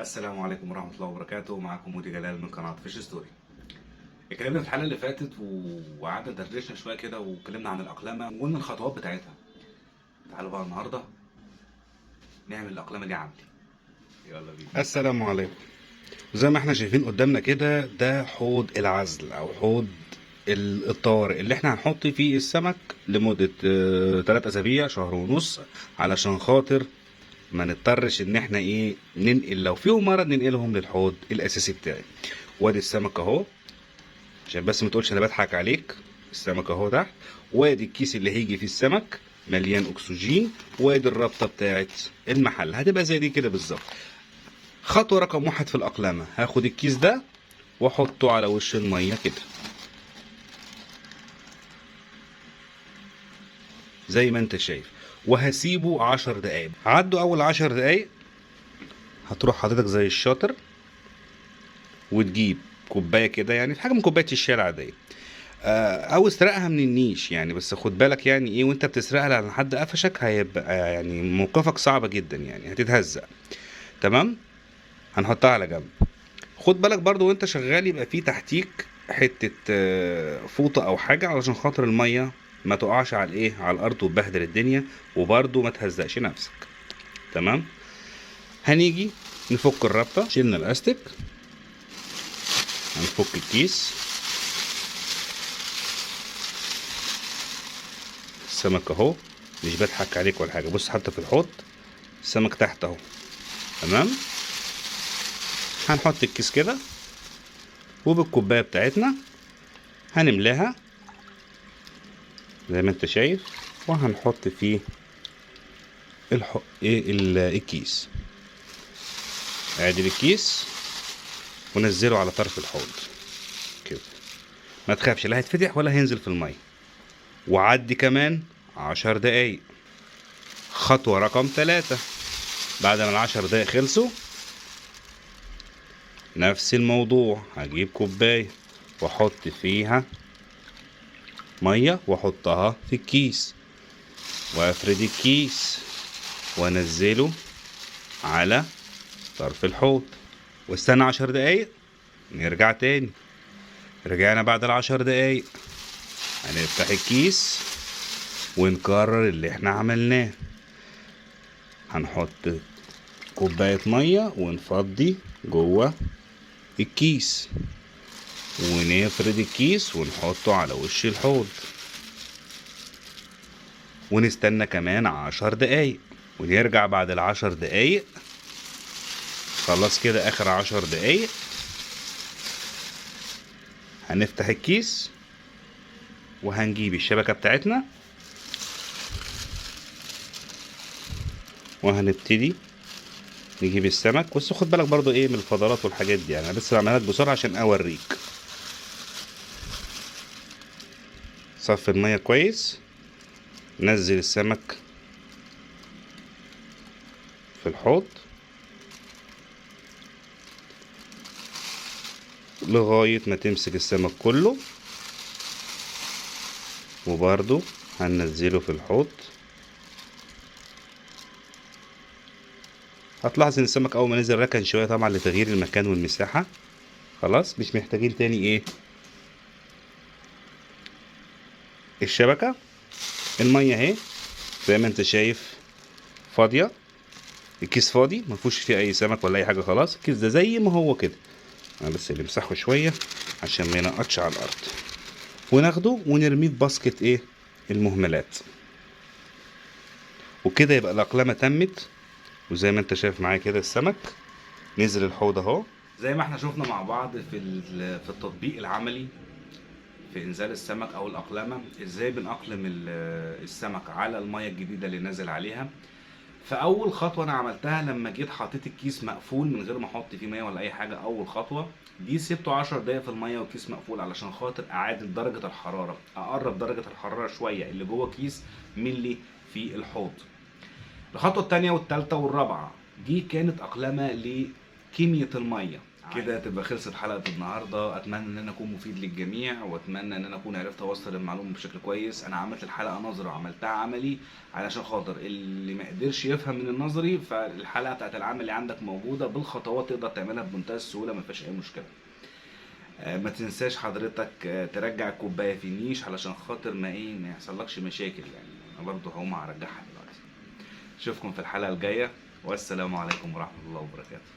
السلام عليكم ورحمة الله وبركاته. معكم مودي جلال من قناة فيش ستوري. اتكلمنا في الحلقة اللي فاتت وقعدنا دردشنا شوية كده واتكلمنا عن الأقلامة وقلنا الخطوات بتاعتها. تعالوا بقى النهاردة نعمل الأقلامة دي عملي. يلا بينا. السلام عليكم. زي ما احنا شايفين قدامنا كده، ده حوض العزل او حوض الطوارئ اللي احنا هنحط فيه السمك لمدة 3 اسابيع، شهر ونص، علشان خاطر ما نضطرش ان احنا ننقل لو فيهم مرض ننقلهم للحوض الاساسي بتاعي. وادي السمك اهو، عشان بس ما تقولش انا بضحك عليك. السمك اهو تحت، وادي الكيس اللي هيجي فيه السمك مليان اكسجين، وادي الرابطه بتاعت المحل هتبقى زي دي كده بالظبط. خطوه رقم 1 في الاقلامه، هاخد الكيس ده واحطه على وش الميه كده زي ما انت شايف، وهسيبه 10 دقايق. عدوا اول 10 دقايق هتروح حضرتك زي الشاطر وتجيب كوبايه كده، يعني حاجه من كوبايه الشاي العاديه، او اسرقها من النيش يعني. بس خد بالك يعني وانت بتسرقها لان حد قفشك هيبقى يعني موقفك صعبة جدا، يعني هتتهزق. تمام، هنحطها على جنب. خد بالك برضو وانت شغال يبقى في تحتيك حتة فوطة او حاجة علشان خاطر المية ما تقعش على على الارض وتبهدل الدنيا، وبرضو ما تهزقش نفسك. تمام، هنيجي نفك الرابطة. شيلنا الاستيك، هنفك الكيس. السمك اهو، مش بضحك عليك ولا حاجه. بص حتى في الحوض السمك تحت اهو. تمام، هنحط الكيس كده وبالكوبايه بتاعتنا هنملاها زي ما انت شايف، وهنحط فيه الكيس. ادي الكيس ونزله على طرف الحوض كده. ما تخافش، لا هيتفتح ولا هينزل في الميه. وعدي كمان 10 دقايق. خطوه رقم 3، بعد ما ال10 دقايق خلصوا، نفس الموضوع. هجيب كوباية واحط فيها مية واحطها في الكيس، وافرد الكيس وانزله على طرف الحوض، واستنى 10 دقايق. نرجع تاني. رجعنا بعد ال10 دقايق، هنفتح الكيس ونكرر اللي احنا عملناه. هنحط كوباية مية ونفضي جوه الكيس، ونفرد الكيس ونحطه على وش الحوض، ونستنى كمان 10 دقايق، ونرجع بعد ال10 دقايق. خلاص كده اخر 10 دقايق. هنفتح الكيس وهنجيب الشبكة بتاعتنا وهنبتدي نجيب السمك. بس خد بالك برضو من الفضلات والحاجات دي، يعني انا بس بعملها لك بسرعة عشان اوريك. صفي المية كويس، نزل السمك في الحوض لغاية ما تمسك السمك كله، وبرضو هننزله في الحوض. هتلاحظ ان السمك اول ما نزل ركن شوية طبعا لتغيير المكان والمساحة. خلاص مش محتاجين تاني الشبكة. المية اهي زي ما انت شايف فاضية، الكيس فاضي مفيهوش فيه اي سمك ولا اي حاجة. خلاص الكيس ده زي ما هو كده، انا بس اللي امسحه شوية عشان ما ينقطش على الارض. وناخده ونرميه في باسكت المهملات، وكده يبقى الاقلامة تمت. وزي ما انت شايف معايا كده السمك نزل الحوض اهو. زي ما احنا شفنا مع بعض في التطبيق العملي في انزال السمك او الاقلامة، ازاي بنأقلم السمك على المية الجديدة اللي نازل عليها. فاول خطوه انا عملتها لما جيت حطيت الكيس مقفول من غير ما احط فيه ميه ولا اي حاجه. اول خطوه دي سبته 10 دقايق في الميه والكيس مقفول علشان خاطر اعادل درجه الحراره، اقرب درجه الحراره شويه اللي جوه الكيس من اللي في الحوض. الخطوه الثانيه والثالثه والرابعه دي كانت اقلمه لكميه الميه كده تبقى خلصت حلقة النهاردة. اتمنى ان انا اكون مفيد للجميع، واتمنى ان انا اكون عرفت اوصل المعلومة بشكل كويس. انا عملت الحلقة نظري وعملتها عملي علشان خاطر اللي ما قدرش يفهم من النظري، فالحلقة بتاعت العملي عندك موجودة بالخطوات، تقدر تعملها بمنتهى السهولة، ما فيهاش اي مشكلة. ما تنساش حضرتك ترجع الكوباية في النيش علشان خاطر ما يحصلكش مشاكل. يعني انا برضه هقوم هرجعها دلوقتي. اشوفكم في الحلقة الجاية، والسلام عليكم ورحمة الله وبركاته.